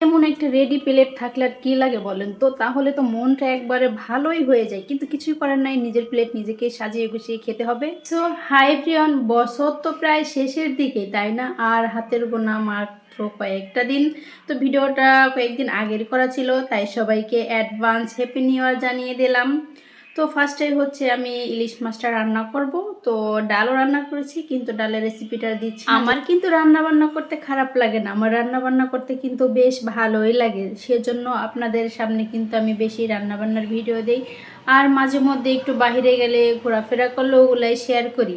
এমন একটা ready plate থাকলে আর কি লাগে বলেন তো, তাহলে তো মনটা একবারে ভালোই হয়ে যায়, কিন্তু কিছুই করার নাই, নিজের প্লেট নিজেকে সাজিয়ে গুছিয়ে খেতে হবে। সো হাই প্রিয়ন, বছর তো প্রায় শেষের দিকে, তাই না? আর হাতের গোনা মাত্র কয়েকটা দিন। তো ভিডিওটা কয়েকদিন আগের করা ছিল, তাই সবাইকে অ্যাডভান্স হ্যাপি নিউ ইয়ার জানিয়ে দিলাম। তো ফার্স্টে হচ্ছে আমি ইলিশ মাছটা রান্না করব। তো ডালও রান্না করেছি, কিন্তু ডালের রেসিপিটা দিচ্ছি। আমার কিন্তু রান্না বান্না করতে খারাপ লাগে না, আমার রান্না বান্না করতে কিন্তু বেশ ভালোই লাগে। সেজন্য আপনাদের সামনে কিন্তু আমি বেশি রান্না বান্নার ভিডিও দিই, আর মাঝে মধ্যে একটু বাইরে গেলে ঘোরাফেরা করলে ওগুলাই শেয়ার করি।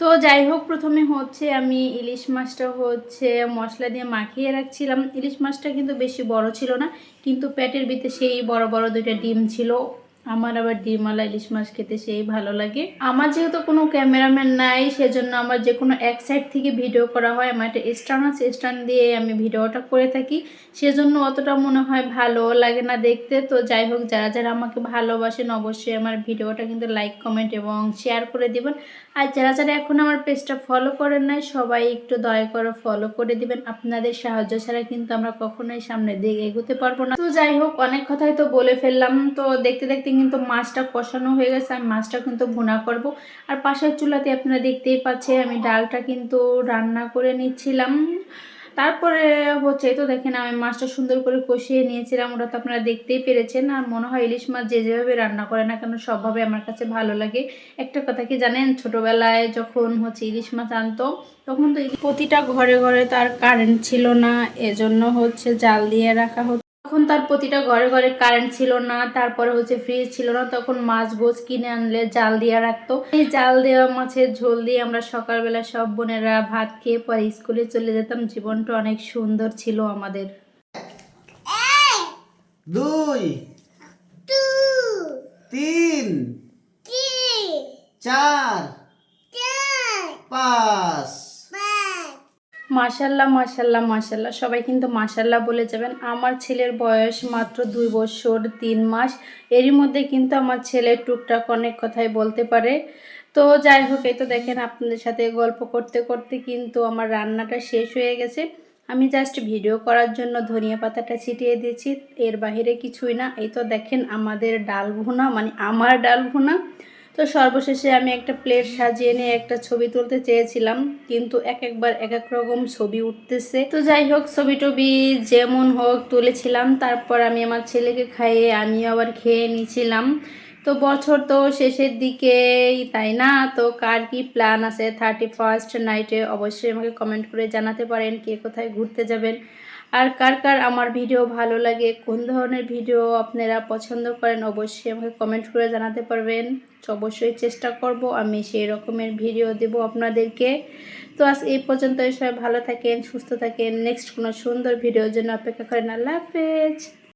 তো যাই হোক, প্রথমে হচ্ছে আমি ইলিশ মাছটা হচ্ছে মশলা দিয়ে মাখিয়ে রাখছিলাম। ইলিশ মাছটা কিন্তু বেশি বড় ছিল না, কিন্তু পেটের ভিতরে সেই বড় বড় দুইটা ডিম ছিল। আমার আবার ডিমওয়ালা ইলিশ মাছ খেতে সেই ভালো লাগে। আমার যেহেতু কোনো ক্যামেরাম্যান নাই, সেজন্য আমার যে কোনো এক সাইড থেকে ভিডিও করা হয়। আমার একটা স্ট্যান্ড আছে, স্ট্যান্ড দিয়ে আমি ভিডিওটা করে থাকি, সেজন্য অতটা মনে হয় ভালো লাগে না দেখতে। তো যাই হোক, যারা যারা আমাকে ভালোবাসেন অবশ্যই আমার ভিডিওটা কিন্তু লাইক কমেন্ট এবং শেয়ার করে দিবেন। আর যারা যারা এখন আমার পেজটা ফলো করেন নাই, সবাই একটু দয়া করে ফলো করে দিবেন। আপনাদের সাহায্য ছাড়া কিন্তু আমরা কখনোই সামনের দিকে এগোতে পারবো না। তো যাই হোক, অনেক কথাই তো বলে ফেললাম। তো দেখতে দেখতে কিন্তু মাছটা কষানো হয়ে গেছে, আমি মাছটা কিন্তু ভুনা করব। আর পাশের চুলাতে আপনারা দেখতেই পাচ্ছেন আমি ডালটা কিন্তু রান্না করে নিচ্ছিলাম। তারপরে হচ্ছে, তো দেখেন আমি মাছটা সুন্দর করে কষিয়ে নিয়েছিলাম, ওটা তো আপনারা দেখতেই পেরেছেন। আর মনে হয় ইলিশ মাছ যে যেভাবে রান্না করে না কেন, সবভাবে আমার কাছে ভালো লাগে। একটা কথা কি জানেন, ছোটোবেলায় যখন হচ্ছে ইলিশ মাছ আনতো, তখন তো প্রতিটা ঘরে ঘরে তার কারেন্ট ছিল না, এজন্য হচ্ছে জাল দিয়ে রাখা হতো। তখন তার প্রতিটা ঘরে ঘরে কারেন্ট ছিল না, তারপরে হচ্ছে ফ্রিজ ছিল না, তখন মাছ গোছ কিনে আনলে জাল দিয়ে রাখতো। এই জাল দেওয়া মাছের ঝোল দিয়ে আমরা সকালবেলা সব বোনেরা ভাত খেয়ে পরে স্কুলে চলে যেতাম। জীবনটা অনেক সুন্দর ছিল আমাদের। 2 3 4 5 মাশাল্লাহ মাশাল্লাহ মাশাল্লাহ, সবাই কিন্তু মাশাল্লাহ বলে যাবেন। আমার ছেলের বয়স মাত্র 2 বছর 3 মাস, এরই মধ্যে কিন্তু আমার ছেলে টুকটাক অনেক কথাই বলতে পারে। তো যাই হোক, এই তো দেখেন আপনাদের সাথে গল্প করতে করতে কিন্তু আমার রান্নাটা শেষ হয়ে গেছে। আমি জাস্ট ভিডিও করার জন্য ধনিয়া পাতাটা ছিটিয়ে দিয়েছি, এর বাইরে কিছুই না। এই তো দেখেন আমাদের ডাল ভুনা, মানে আমার ডাল ভুনা। তো সর্বশেষে আমি একটা প্লেট সাজিয়ে নিয়ে একটা ছবি তুলতে চেয়েছিলাম, কিন্তু একবার এক এক রকম ছবি উঠতেছে। তো যাই হোক, ছবি টবি যেমন হোক তুলেছিলাম, তারপর আমি আমার ছেলেকে খাইয়ে আমি আবার খেয়ে নিয়েছিলাম। তো বছর তো শেষের দিকেই, তাই না? তো কার কি প্ল্যান আছে 31st নাইটে, অবশ্যই আমাকে কমেন্ট করে জানাতে পারেন কে কোথায় ঘুরতে যাবেন। আর কার কার আমার ভিডিও ভালো লাগে, কোন ধরনের ভিডিও আপনারা পছন্দ করেন, অবশ্যই আমাকে কমেন্ট করে জানাতে পারবেন। অবশ্যই চেষ্টা করব আমি সেই রকমের ভিডিও দেব আপনাদেরকে। তো আজ এই পর্যন্ত, সবাই ভালো থাকেন, সুস্থ থাকেন। নেক্সট কোনো সুন্দর ভিডিওর জন্য অপেক্ষা করেন। আল্লাহ হাফেজ।